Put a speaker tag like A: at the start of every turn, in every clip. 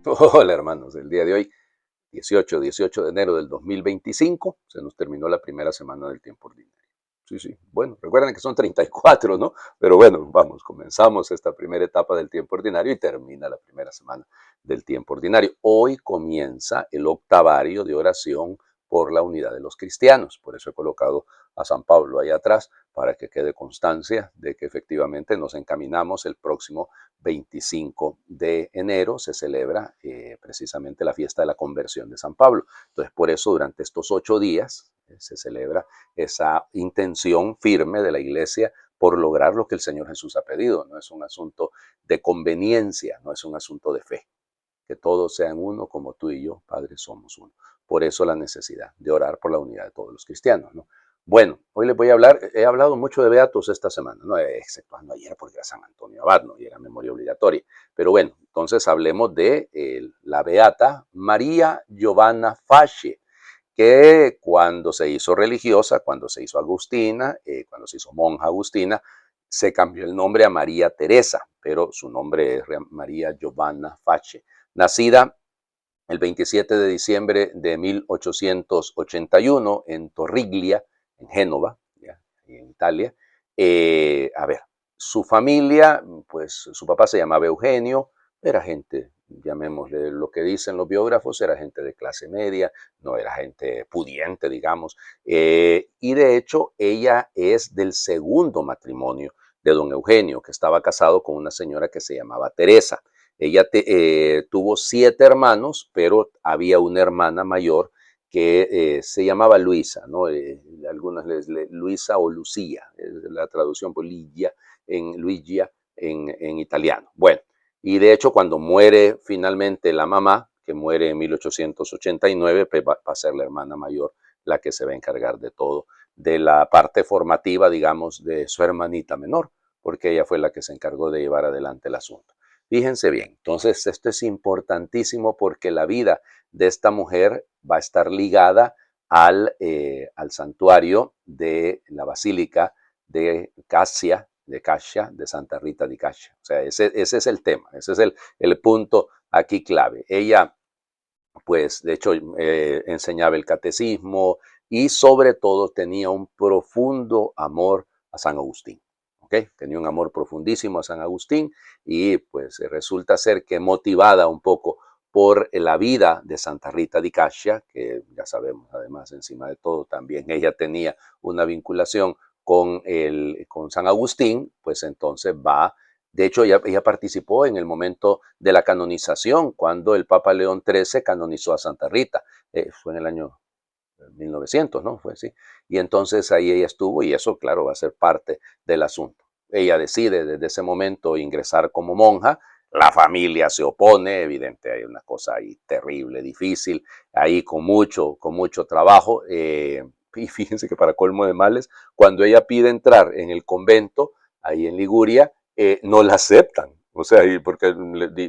A: Hola hermanos, el día de hoy, 18 de enero del 2025, se nos terminó la primera semana del tiempo ordinario. Sí, sí, bueno, recuerden que son 34, ¿no? Pero bueno, vamos, comenzamos esta primera etapa del tiempo ordinario y termina la primera semana del tiempo ordinario. Hoy comienza el octavario de oración por la unidad de los cristianos. Por eso he colocado a San Pablo ahí atrás para que quede constancia de que efectivamente nos encaminamos el próximo 25 de enero se celebra precisamente la fiesta de la conversión de San Pablo. Entonces, por eso durante estos 8 días se celebra esa intención firme de la Iglesia por lograr lo que el Señor Jesús ha pedido. No es un asunto de conveniencia, no es un asunto de fe. Que todos sean uno como tú y yo, Padre, somos uno. Por eso la necesidad de orar por la unidad de todos los cristianos, ¿no? Bueno, hoy les voy a hablar, he hablado mucho de beatos esta semana, ¿no? Exceptuando ayer porque era San Antonio Abad, ¿no? Y era memoria obligatoria. Pero bueno, entonces hablemos de la beata María Giovanna Fasce, que cuando se hizo religiosa, cuando se hizo agustina, cuando se hizo monja agustina, se cambió el nombre a María Teresa, pero su nombre es María Giovanna Fasce. Nacida el 27 de diciembre de 1881 en Torriglia, en Génova, ¿ya? En Italia. A ver, su familia, pues su papá se llamaba Eugenio, era gente, llamémosle lo que dicen los biógrafos, era gente de clase media, no era gente pudiente, digamos. Y de hecho, ella es del segundo matrimonio de don Eugenio, que estaba casado con una señora que se llamaba Teresa. Ella tuvo 7 hermanos, pero había una hermana mayor que se llamaba Luisa, ¿no? Algunas Luisa o Lucía, la traducción por Ligia en italiano. Bueno, y de hecho cuando muere finalmente la mamá, que muere en 1889, pues va a ser la hermana mayor la que se va a encargar de todo, de la parte formativa, digamos, de su hermanita menor, porque ella fue la que se encargó de llevar adelante el asunto. Fíjense bien, entonces esto es importantísimo porque la vida de esta mujer va a estar ligada al santuario de la Basílica de Cassia, de Santa Rita di Cascia. O sea, ese es el tema, ese es el punto aquí clave. Ella, pues, de hecho, enseñaba el catecismo y sobre todo tenía un profundo amor a San Agustín. ¿Okay? Tenía un amor profundísimo a San Agustín y pues resulta ser que motivada un poco por la vida de Santa Rita di Cascia, que ya sabemos además encima de todo también ella tenía una vinculación con San Agustín, pues entonces va, de hecho ella participó en el momento de la canonización, cuando el Papa León XIII canonizó a Santa Rita, fue en el año 1900, ¿no? Fue así. Y entonces ahí ella estuvo y eso, claro, va a ser parte del asunto. Ella decide desde ese momento ingresar como monja, la familia se opone, evidente, hay una cosa ahí terrible, difícil, ahí con mucho trabajo. Y fíjense que para colmo de males, cuando ella pide entrar en el convento, ahí en Liguria, no la aceptan. O sea, porque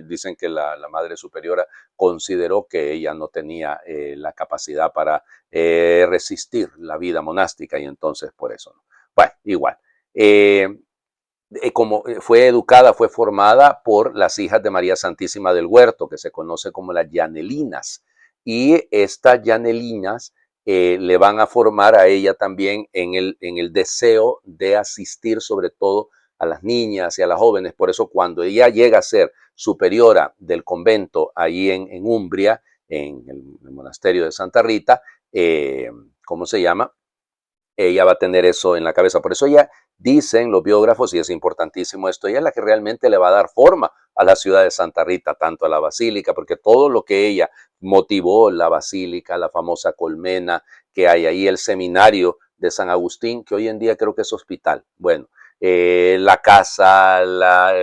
A: dicen que la madre superiora consideró que ella no tenía la capacidad para resistir la vida monástica y entonces por eso no. Bueno, igual. Como fue educada, fue formada por las hijas de María Santísima del Huerto, que se conoce como las Llanelinas. Y estas Llanelinas le van a formar a ella también en el deseo de asistir sobre todo a las niñas y a las jóvenes. Por eso cuando ella llega a ser superiora del convento ahí en Umbria, en el monasterio de Santa Rita, ¿cómo se llama? Ella va a tener eso en la cabeza. Por eso ella, dicen los biógrafos, y es importantísimo esto, ella es la que realmente le va a dar forma a la ciudad de Santa Rita, tanto a la basílica, porque todo lo que ella motivó, la basílica, la famosa colmena que hay ahí, el seminario de San Agustín, que hoy en día creo que es hospital. Bueno, la casa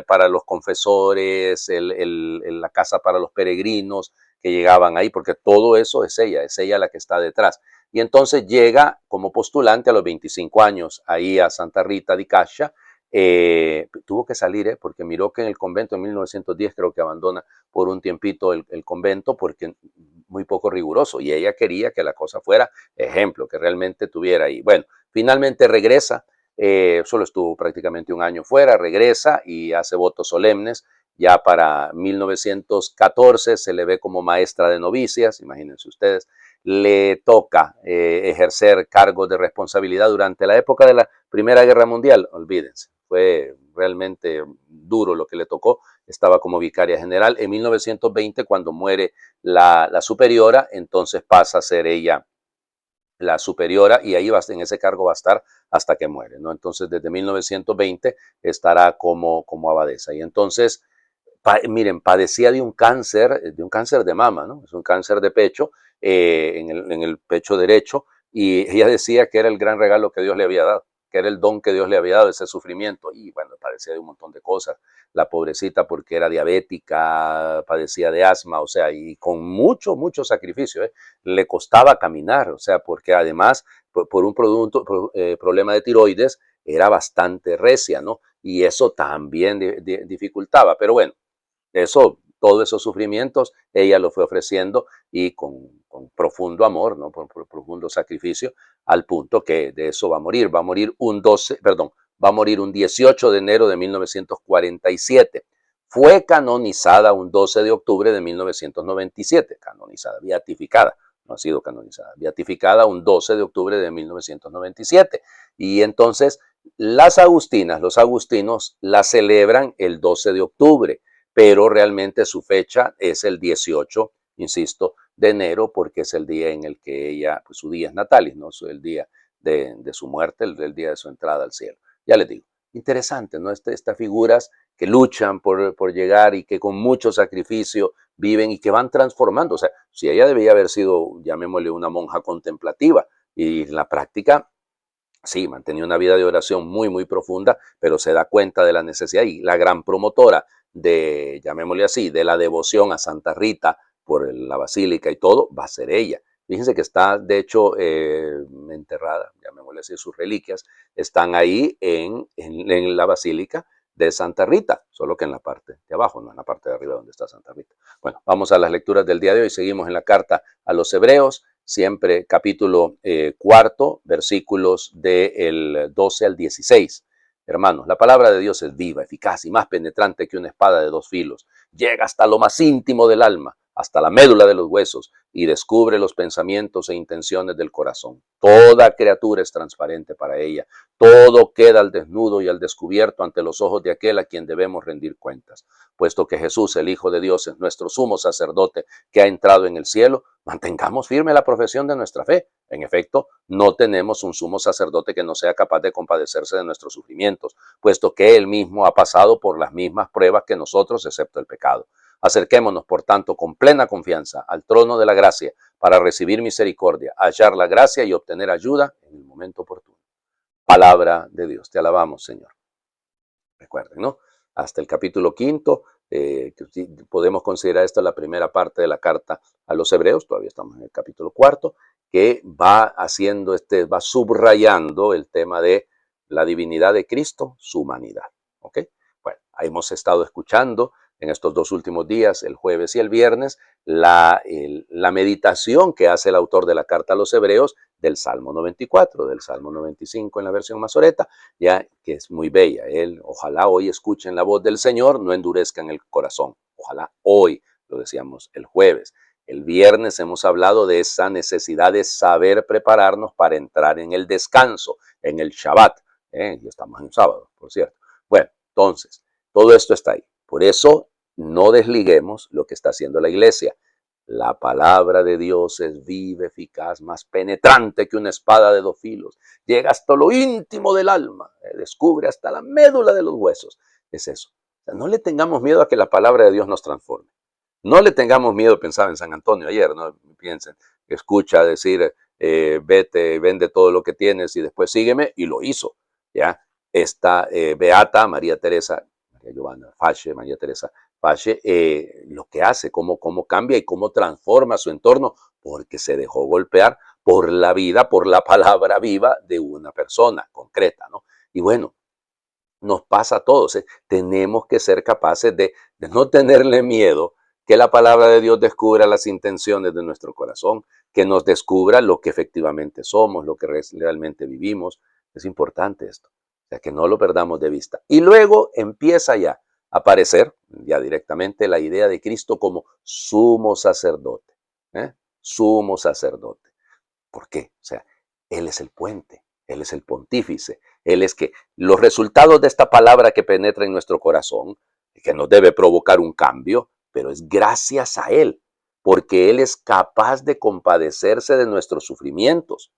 A: para los confesores, la casa para los peregrinos que llegaban ahí, porque todo eso es ella la que está detrás. Y entonces llega como postulante a los 25 años ahí a Santa Rita di Cascia. Tuvo que salir, porque miró que en el convento en 1910 creo que abandona por un tiempito el convento porque muy poco riguroso y ella quería que la cosa fuera ejemplo, que realmente tuviera ahí. Bueno, finalmente regresa, solo estuvo prácticamente un año fuera, regresa y hace votos solemnes Ya para 1914 se le ve como maestra de novicias, imagínense ustedes. Le toca ejercer cargos de responsabilidad durante la época de la Primera Guerra Mundial, olvídense, fue realmente duro lo que le tocó. Estaba como vicaria general. En 1920, cuando muere la superiora, entonces pasa a ser ella la superiora y ahí va, en ese cargo va a estar hasta que muere, ¿no? Entonces, desde 1920 estará como abadesa. Y entonces, miren, padecía de un cáncer de mama, ¿no? Es un cáncer de pecho, en el pecho derecho, y ella decía que era el gran regalo que Dios le había dado, que era el don que Dios le había dado, ese sufrimiento, y bueno, padecía de un montón de cosas, la pobrecita porque era diabética, padecía de asma, o sea, y con mucho sacrificio, ¿eh? Le costaba caminar, o sea, porque además, por un problema de tiroides, era bastante recia, ¿no? Y eso también dificultaba, pero bueno, todos esos sufrimientos, ella lo fue ofreciendo y con profundo amor, ¿no? Por profundo sacrificio, al punto que de eso va a morir un 12, perdón, va a morir un 18 de enero de 1947. Fue canonizada un 12 de octubre de 1997, canonizada, beatificada, no ha sido canonizada, beatificada un 12 de octubre de 1997. Y entonces las agustinas, los agustinos la celebran el 12 de octubre, pero realmente su fecha es el 18, insisto, de enero, porque es el día en el que ella, pues su día es natalis, ¿no? El día de su muerte, el día de su entrada al cielo. Ya les digo, interesante, ¿no? Estas figuras que luchan por llegar y que con mucho sacrificio viven y que van transformando. O sea, si ella debía haber sido, llamémosle, una monja contemplativa, y en la práctica sí, mantenía una vida de oración muy profunda, pero se da cuenta de la necesidad y la gran promotora de, llamémosle así, de la devoción a Santa Rita por la basílica y todo, va a ser ella. Fíjense que está, de hecho, enterrada, llamémosle así, sus reliquias, están ahí en la basílica de Santa Rita, solo que en la parte de abajo, no en la parte de arriba donde está Santa Rita. Bueno, vamos a las lecturas del día de hoy, seguimos en la carta a los Hebreos, siempre capítulo cuarto, versículos del 12 al 16. Hermanos, la palabra de Dios es viva, eficaz y más penetrante que una espada de dos filos. Llega hasta lo más íntimo del alma, hasta la médula de los huesos, y descubre los pensamientos e intenciones del corazón. Toda criatura es transparente para ella. Todo queda al desnudo y al descubierto ante los ojos de aquel a quien debemos rendir cuentas. Puesto que Jesús, el Hijo de Dios, es nuestro sumo sacerdote que ha entrado en el cielo, mantengamos firme la profesión de nuestra fe. En efecto, no tenemos un sumo sacerdote que no sea capaz de compadecerse de nuestros sufrimientos, puesto que él mismo ha pasado por las mismas pruebas que nosotros, excepto el pecado. Acerquémonos, por tanto, con plena confianza al trono de la gracia para recibir misericordia, hallar la gracia y obtener ayuda en el momento oportuno. Palabra de Dios. Te alabamos, Señor. Recuerden, ¿no? Hasta el capítulo quinto, podemos considerar esta la primera parte de la carta a los Hebreos, todavía estamos en el capítulo cuarto, que va haciendo, va subrayando el tema de la divinidad de Cristo, su humanidad. ¿Ok? Bueno, hemos estado escuchando en estos dos últimos días, el jueves y el viernes, la meditación que hace el autor de la carta a los Hebreos del Salmo 94, del Salmo 95 en la versión Masoreta, ya que es muy bella. Ojalá hoy escuchen la voz del Señor, no endurezcan el corazón. Ojalá hoy, lo decíamos el jueves. El viernes hemos hablado de esa necesidad de saber prepararnos para entrar en el descanso, en el Shabbat. Ya estamos en sábado, por cierto. Bueno, entonces, todo esto está ahí. Por eso, no desliguemos lo que está haciendo la iglesia. La palabra de Dios es viva, eficaz, más penetrante que una espada de dos filos. Llega hasta lo íntimo del alma, descubre hasta la médula de los huesos. Es eso. O sea, no le tengamos miedo a que la palabra de Dios nos transforme. No le tengamos miedo, pensaba en San Antonio ayer, no piensen, escucha decir, vete, vende todo lo que tienes y después sígueme, y lo hizo. ¿Ya? Esta beata, María Teresa, María Giovanna Fache, María Teresa Fache, lo que hace, cómo cambia y cómo transforma su entorno, porque se dejó golpear por la vida, por la palabra viva de una persona concreta, ¿no? Y bueno, nos pasa a todos, ¿eh? Tenemos que ser capaces de no tenerle miedo que la palabra de Dios descubra las intenciones de nuestro corazón, que nos descubra lo que efectivamente somos, lo que realmente vivimos. Es importante esto, o sea, que no lo perdamos de vista. Y luego empieza ya aparecer ya directamente la idea de Cristo como sumo sacerdote. ¿eh? Sumo sacerdote. ¿Por qué? O sea, Él es el puente, Él es el pontífice, Él es que los resultados de esta palabra que penetra en nuestro corazón, que nos debe provocar un cambio, pero es gracias a Él, porque Él es capaz de compadecerse de nuestros sufrimientos.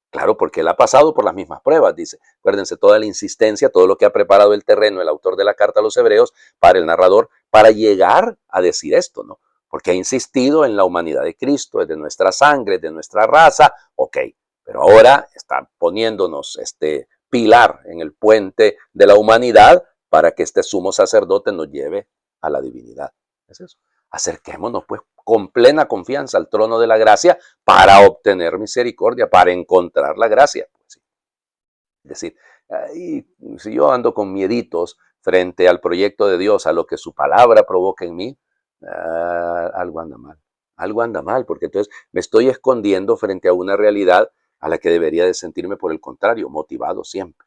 A: Claro, porque él ha pasado por las mismas pruebas, dice. Acuérdense, toda la insistencia, todo lo que ha preparado el terreno, el autor de la carta a los hebreos, para el narrador, para llegar a decir esto, ¿no? Porque ha insistido en la humanidad de Cristo, es de nuestra sangre, es de nuestra raza, ok. Pero ahora está poniéndonos este pilar en el puente de la humanidad para que este sumo sacerdote nos lleve a la divinidad. Es eso. Acerquémonos, pues, con plena confianza al trono de la gracia para obtener misericordia, para encontrar la gracia. Pues, sí. Es decir, si yo ando con mieditos frente al proyecto de Dios, a lo que su palabra provoca en mí, algo anda mal. Algo anda mal, porque entonces me estoy escondiendo frente a una realidad a la que debería de sentirme, por el contrario, motivado siempre.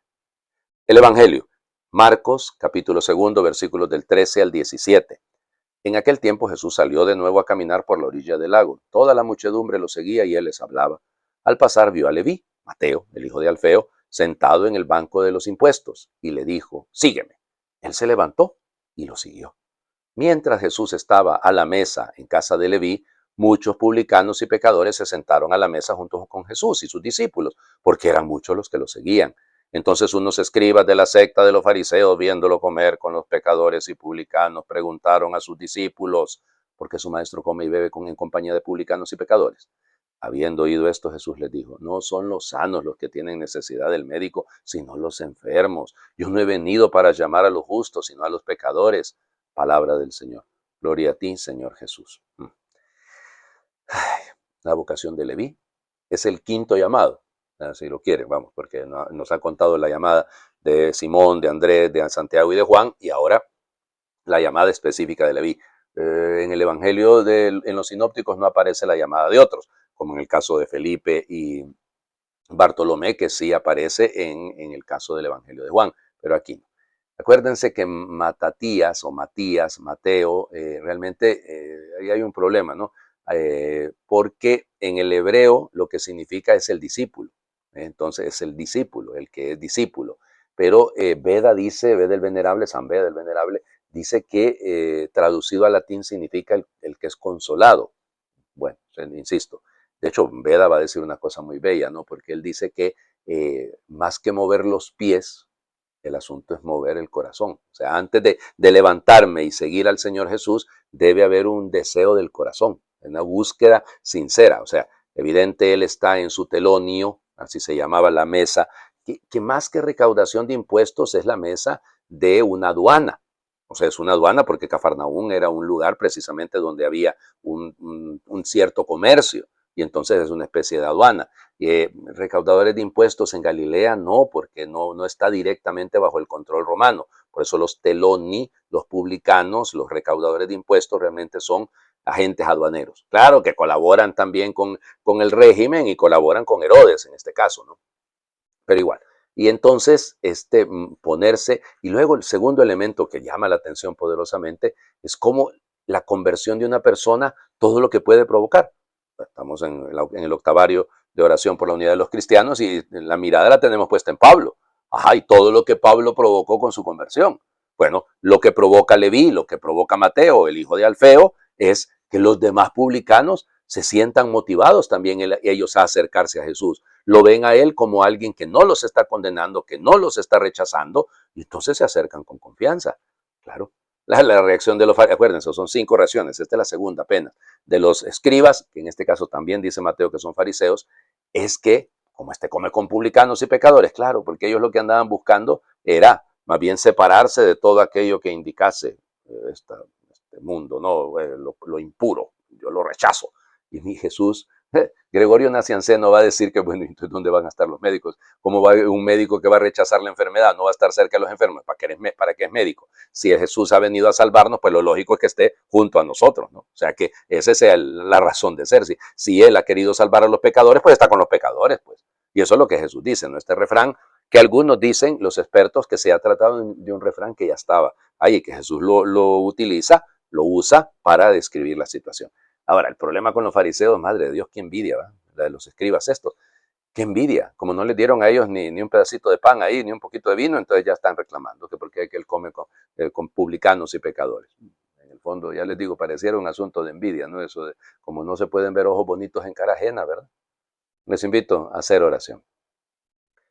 A: El Evangelio, Marcos, capítulo 2, versículos del 13 al 17. En aquel tiempo Jesús salió de nuevo a caminar por la orilla del lago. Toda la muchedumbre lo seguía y él les hablaba. Al pasar vio a Leví, Mateo, el hijo de Alfeo, sentado en el banco de los impuestos, y le dijo, sígueme. Él se levantó y lo siguió. Mientras Jesús estaba a la mesa en casa de Leví, muchos publicanos y pecadores se sentaron a la mesa junto con Jesús y sus discípulos, porque eran muchos los que lo seguían. Entonces unos escribas de la secta de los fariseos, viéndolo comer con los pecadores y publicanos, preguntaron a sus discípulos, ¿por qué su maestro come y bebe en compañía de publicanos y pecadores? Habiendo oído esto, Jesús les dijo, no son los sanos los que tienen necesidad del médico, sino los enfermos. Yo no he venido para llamar a los justos, sino a los pecadores. Palabra del Señor. Gloria a ti, Señor Jesús. La vocación de Leví es el quinto llamado, si lo quieren, vamos, porque nos ha contado la llamada de Simón, de Andrés, de Santiago y de Juan, y ahora la llamada específica de Leví. En el Evangelio, en los sinópticos no aparece la llamada de otros, como en el caso de Felipe y Bartolomé, que sí aparece en el caso del Evangelio de Juan, pero aquí no. Acuérdense que Matatías o Matías, Mateo, realmente ahí hay un problema, ¿no? Porque en el hebreo lo que significa es el discípulo. Entonces es el discípulo, el que es discípulo. Pero Beda dice, Beda el Venerable, San Beda el Venerable, dice que traducido al latín significa el que es consolado. Bueno, insisto. De hecho, Beda va a decir una cosa muy bella, ¿no? Porque él dice que más que mover los pies, el asunto es mover el corazón. O sea, antes de levantarme y seguir al Señor Jesús, debe haber un deseo del corazón, una búsqueda sincera. O sea, evidente él está en su telonio, así se llamaba la mesa, que más que recaudación de impuestos es la mesa de una aduana. O sea, es una aduana porque Cafarnaún era un lugar precisamente donde había un cierto comercio y entonces es una especie de aduana. Recaudadores de impuestos en Galilea no, porque no está directamente bajo el control romano. Por eso los teloni, los publicanos, los recaudadores de impuestos realmente son agentes aduaneros. Claro que colaboran también con el régimen y colaboran con Herodes en este caso, ¿no? Pero igual. Y entonces ponerse, y luego el segundo elemento que llama la atención poderosamente es cómo la conversión de una persona, todo lo que puede provocar. Estamos en el octavario de oración por la unidad de los cristianos y la mirada la tenemos puesta en Pablo. Ajá, y todo lo que Pablo provocó con su conversión. Bueno, lo que provoca Leví, lo que provoca Mateo, el hijo de Alfeo, es que los demás publicanos se sientan motivados también ellos a acercarse a Jesús. Lo ven a él como alguien que no los está condenando, que no los está rechazando, y entonces se acercan con confianza. Claro, la reacción de los fariseos, acuérdense, son 5 reacciones, esta es la segunda apenas, de los escribas, que en este caso también dice Mateo que son fariseos, es que, como come con publicanos y pecadores, claro, porque ellos lo que andaban buscando era más bien separarse de todo aquello que indicase este mundo, ¿no? Lo impuro, yo lo rechazo. Y mi Jesús, Gregorio Nacianceno va a decir que, bueno, entonces, ¿dónde van a estar los médicos? ¿Cómo va un médico que va a rechazar la enfermedad? No va a estar cerca de los enfermos. ¿Para qué es médico? Si Jesús ha venido a salvarnos, pues lo lógico es que esté junto a nosotros, ¿no? O sea, que esa es la razón de ser. Si Él ha querido salvar a los pecadores, pues está con los pecadores, pues. Y eso es lo que Jesús dice, ¿no? Este refrán que algunos dicen, los expertos, que se ha tratado de un refrán que ya estaba ahí, y que Jesús lo utiliza, lo usa para describir la situación. Ahora, el problema con los fariseos, madre de Dios, qué envidia, ¿va? La de los escribas estos. Qué envidia, como no les dieron a ellos ni un pedacito de pan ahí, ni un poquito de vino, entonces ya están reclamando que porque él come con publicanos y pecadores. En el fondo, ya les digo, pareciera un asunto de envidia, ¿no? Eso de, como no se pueden ver ojos bonitos en cara ajena, ¿verdad? Les invito a hacer oración.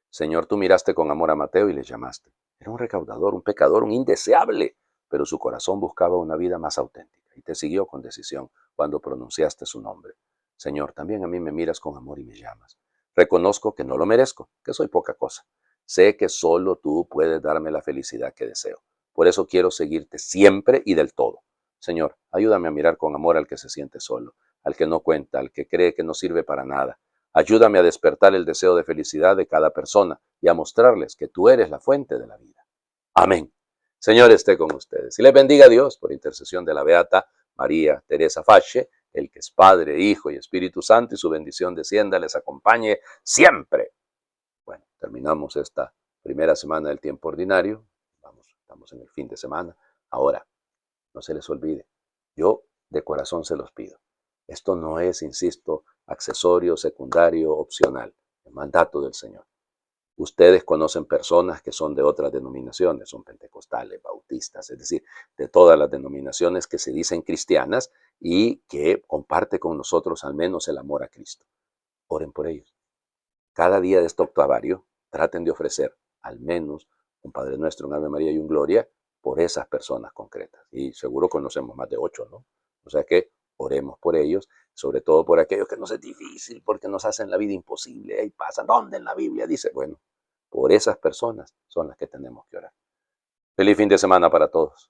A: Señor, tú miraste con amor a Mateo y le llamaste. Era un recaudador, un pecador, un indeseable, pero su corazón buscaba una vida más auténtica y te siguió con decisión cuando pronunciaste su nombre. Señor, también a mí me miras con amor y me llamas. Reconozco que no lo merezco, que soy poca cosa. Sé que solo tú puedes darme la felicidad que deseo. Por eso quiero seguirte siempre y del todo. Señor, ayúdame a mirar con amor al que se siente solo, al que no cuenta, al que cree que no sirve para nada. Ayúdame a despertar el deseo de felicidad de cada persona y a mostrarles que tú eres la fuente de la vida. Amén. Señor esté con ustedes. Y les bendiga a Dios por intercesión de la Beata María Teresa Fasce, el que es Padre, Hijo y Espíritu Santo, y su bendición descienda, les acompañe siempre. Bueno, terminamos esta primera semana del tiempo ordinario. Estamos en el fin de semana. Ahora, no se les olvide, yo de corazón se los pido. Esto no es, insisto, accesorio, secundario, opcional. El mandato del Señor. Ustedes conocen personas que son de otras denominaciones, son pentecostales, bautistas, es decir, de todas las denominaciones que se dicen cristianas y que comparte con nosotros al menos el amor a Cristo. Oren por ellos. Cada día de este octavario traten de ofrecer al menos un Padre Nuestro, un Ave María y un Gloria por esas personas concretas. Y seguro conocemos más de 8, ¿no? O sea que oremos por ellos, sobre todo por aquellos que nos es difícil, porque nos hacen la vida imposible. Ahí pasa, ¿dónde en la Biblia dice? Bueno, por esas personas son las que tenemos que orar. Feliz fin de semana para todos.